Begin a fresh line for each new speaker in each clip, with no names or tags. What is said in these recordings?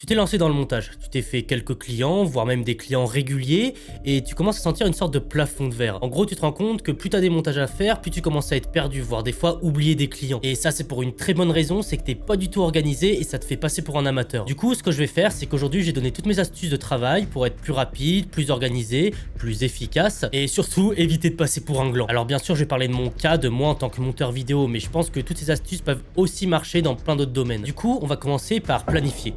Tu t'es lancé dans le montage, tu t'es fait quelques clients, voire même des clients réguliers, et tu commences à sentir une sorte de plafond de verre. En gros, tu te rends compte que plus t'as des montages à faire, plus tu commences à être perdu, voire des fois oublier des clients. Et ça, c'est pour une très bonne raison, c'est que t'es pas du tout organisé et ça te fait passer pour un amateur. Du coup, ce que je vais faire, c'est qu'aujourd'hui, j'ai donné toutes mes astuces de travail pour être plus rapide, plus organisé, plus efficace, et surtout éviter de passer pour un gland. Alors bien sûr, je vais parler de mon cas, de moi en tant que monteur vidéo, mais je pense que toutes ces astuces peuvent aussi marcher dans plein d'autres domaines. Du coup, on va commencer par planifier.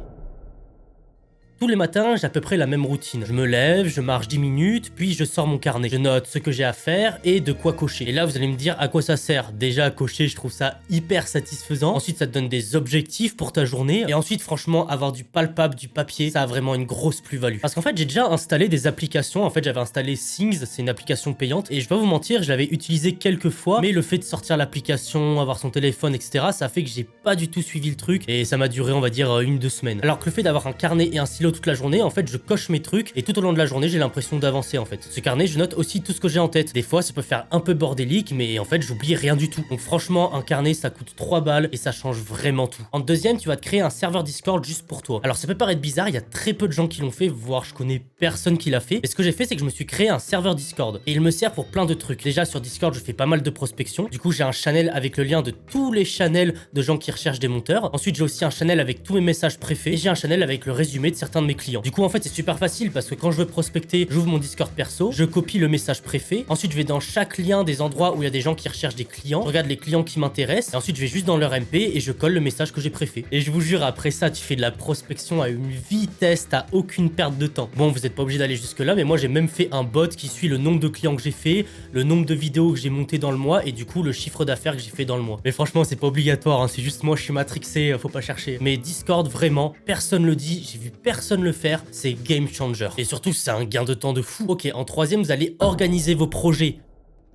Tous les matins, j'ai à peu près la même routine. Je me lève, je marche 10 minutes, puis je sors mon carnet. Je note ce que j'ai à faire et de quoi cocher. Et là, vous allez me dire à quoi ça sert. Déjà, cocher, je trouve ça hyper satisfaisant. Ensuite, ça te donne des objectifs pour ta journée. Et ensuite, franchement, avoir du palpable, du papier, ça a vraiment une grosse plus-value. Parce qu'en fait, j'ai déjà installé des applications. En fait, j'avais installé Things, c'est une application payante. Et je vais pas vous mentir, je l'avais utilisé quelques fois. Mais le fait de sortir l'application, avoir son téléphone, etc., ça fait que j'ai pas du tout suivi le truc. Et ça m'a duré, on va dire, 1-2 semaines. Alors que le fait d'avoir un carnet et un stylo toute la journée, en fait je coche mes trucs et tout au long de la journée j'ai l'impression d'avancer en fait. Ce carnet, je note aussi tout ce que j'ai en tête. Des fois ça peut faire un peu bordélique, mais en fait j'oublie rien du tout. Donc franchement, un carnet ça coûte 3 balles et ça change vraiment tout. En deuxième, tu vas te créer un serveur Discord juste pour toi. Alors ça peut paraître bizarre, il y a très peu de gens qui l'ont fait, voire je connais personne qui l'a fait. Mais ce que j'ai fait, c'est que je me suis créé un serveur Discord et il me sert pour plein de trucs. Déjà sur Discord je fais pas mal de prospection. Du coup j'ai un channel avec le lien de tous les channels de gens qui recherchent des monteurs. Ensuite j'ai aussi un channel avec tous mes messages préfets et j'ai un channel avec le résumé de certains de mes clients. Du coup en fait c'est super facile parce que quand je veux prospecter, j'ouvre mon Discord perso, je copie le message préfet, ensuite je vais dans chaque lien des endroits où il y a des gens qui recherchent des clients, je regarde les clients qui m'intéressent et ensuite je vais juste dans leur MP et je colle le message que j'ai préfet. Et je vous jure, après ça tu fais de la prospection à une vitesse, t'as aucune perte de temps. Bon, vous n'êtes pas obligé d'aller jusque là, mais moi j'ai même fait un bot qui suit le nombre de clients que j'ai fait, le nombre de vidéos que j'ai montées dans le mois et du coup le chiffre d'affaires que j'ai fait dans le mois. Mais franchement c'est pas obligatoire, hein, c'est juste moi je suis matrixé, faut pas chercher. Mais Discord, vraiment, personne le dit, j'ai vu personne le faire, c'est game changer. Et surtout, c'est un gain de temps de fou. Ok, en troisième, vous allez organiser vos projets.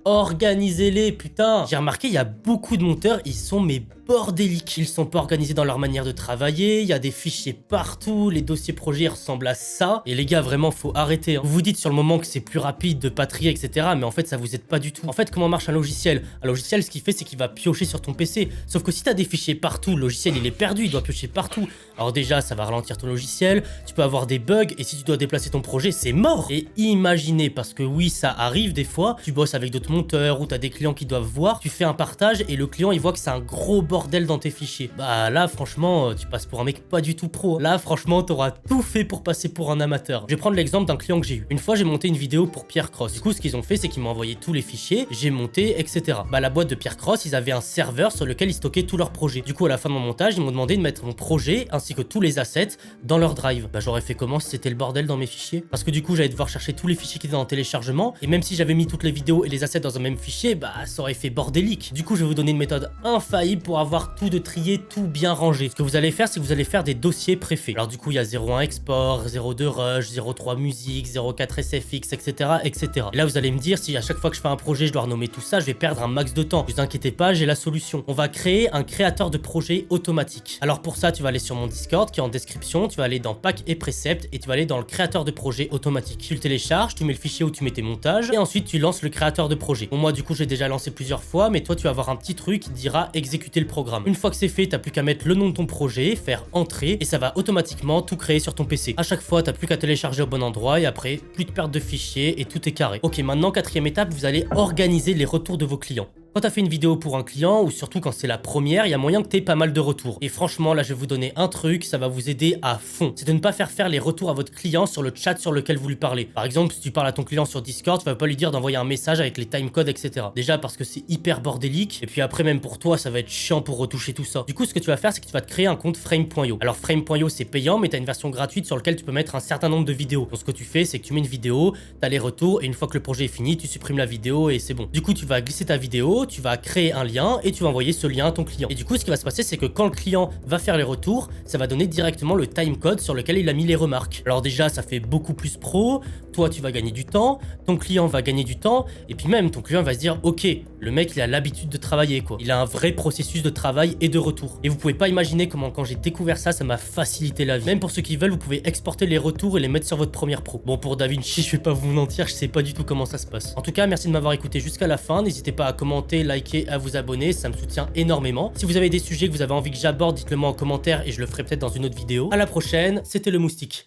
Organisez-les, putain. J'ai remarqué, il y a beaucoup de monteurs, ils sont bordéliques. Ils sont pas organisés dans leur manière de travailler, il y a des fichiers partout, les dossiers projets ressemblent à ça. Et les gars, vraiment, faut arrêter. Hein. Vous vous dites sur le moment que c'est plus rapide de pas trier, etc. Mais en fait, ça vous aide pas du tout. En fait, comment marche un logiciel? Un logiciel, ce qu'il fait, c'est qu'il va piocher sur ton PC. Sauf que si t'as des fichiers partout, le logiciel, il est perdu, il doit piocher partout. Alors déjà, ça va ralentir ton logiciel, tu peux avoir des bugs, et si tu dois déplacer ton projet, c'est mort. Et imaginez, parce que oui, ça arrive des fois, tu bosses avec d'autres monteurs, ou t'as des clients qui doivent voir, tu fais un partage, et le client, il voit que c'est un gros bordel dans tes fichiers. Bah là, franchement, tu passes pour un mec pas du tout pro. Là, franchement, t'auras tout fait pour passer pour un amateur. Je vais prendre l'exemple d'un client que j'ai eu. Une fois, j'ai monté une vidéo pour Pierre Cross. Du coup, ce qu'ils ont fait, c'est qu'ils m'ont envoyé tous les fichiers, j'ai monté, etc. Bah la boîte de Pierre Cross, ils avaient un serveur sur lequel ils stockaient tous leurs projets. Du coup, à la fin de mon montage, ils m'ont demandé de mettre mon projet, ainsi que tous les assets, dans leur drive. Bah j'aurais fait comment si c'était le bordel dans mes fichiers? Parce que du coup, j'allais devoir chercher tous les fichiers qui étaient en téléchargement, et même si j'avais mis toutes les vidéos et les assets dans un même fichier, bah ça aurait fait bordélique. Du coup, je vais vous donner une méthode infaillible pour avoir tout de trier, tout bien rangé. Ce que vous allez faire, c'est que vous allez faire des dossiers préfets. Alors du coup, il y a 01 export, 02 rush, 03 musique, 04 sfx, etc., etc. Et là, vous allez me dire, si à chaque fois que je fais un projet, je dois renommer tout ça, je vais perdre un max de temps. Ne vous inquiétez pas, j'ai la solution. On va créer un créateur de projet automatique. Alors pour ça, tu vas aller sur mon Discord qui est en description, tu vas aller dans pack et préceptes et tu vas aller dans le créateur de projet automatique. Tu le télécharges, tu mets le fichier où tu mets tes montages et ensuite tu lances le créateur de projet. Bon, moi du coup, j'ai déjà lancé plusieurs fois, mais toi, tu vas avoir un petit truc qui dira exécuter le programme. Une fois que c'est fait, t'as plus qu'à mettre le nom de ton projet, faire entrer et ça va automatiquement tout créer sur ton PC. À chaque fois, t'as plus qu'à télécharger au bon endroit et après, plus de perte de fichiers et tout est carré. Ok, maintenant, quatrième étape, vous allez organiser les retours de vos clients. Quand t'as fait une vidéo pour un client, ou surtout quand c'est la première, il y a moyen que t'aies pas mal de retours. Et franchement, là, je vais vous donner un truc, ça va vous aider à fond. C'est de ne pas faire les retours à votre client sur le chat sur lequel vous lui parlez. Par exemple, si tu parles à ton client sur Discord, tu vas pas lui dire d'envoyer un message avec les timecodes, etc. Déjà parce que c'est hyper bordélique, et puis après, même pour toi, ça va être chiant pour retoucher tout ça. Du coup, ce que tu vas faire, c'est que tu vas te créer un compte frame.io. Alors, frame.io, c'est payant, mais t'as une version gratuite sur laquelle tu peux mettre un certain nombre de vidéos. Donc, ce que tu fais, c'est que tu mets une vidéo, t'as les retours, et une fois que le projet est fini, tu supprimes la vidéo et c'est bon. Du coup, tu vas glisser ta vidéo, tu vas créer un lien et tu vas envoyer ce lien à ton client. Et du coup, ce qui va se passer, c'est que quand le client va faire les retours, ça va donner directement le timecode sur lequel il a mis les remarques. Alors déjà, ça fait beaucoup plus pro, toi tu vas gagner du temps, ton client va gagner du temps, et puis même ton client va se dire, ok, le mec il a l'habitude de travailler quoi. Il a un vrai processus de travail et de retour. Et vous pouvez pas imaginer comment quand j'ai découvert ça, ça m'a facilité la vie. Même pour ceux qui veulent, vous pouvez exporter les retours et les mettre sur votre Premiere Pro. Bon, pour DaVinci, je vais pas vous mentir, je sais pas du tout comment ça se passe. En tout cas, merci de m'avoir écouté jusqu'à la fin, n'hésitez pas à commenter commenter, liker, à vous abonner, ça me soutient énormément. Si vous avez des sujets que vous avez envie que j'aborde, dites-le moi en commentaire et je le ferai peut-être dans une autre vidéo. À la prochaine, c'était le Moustique.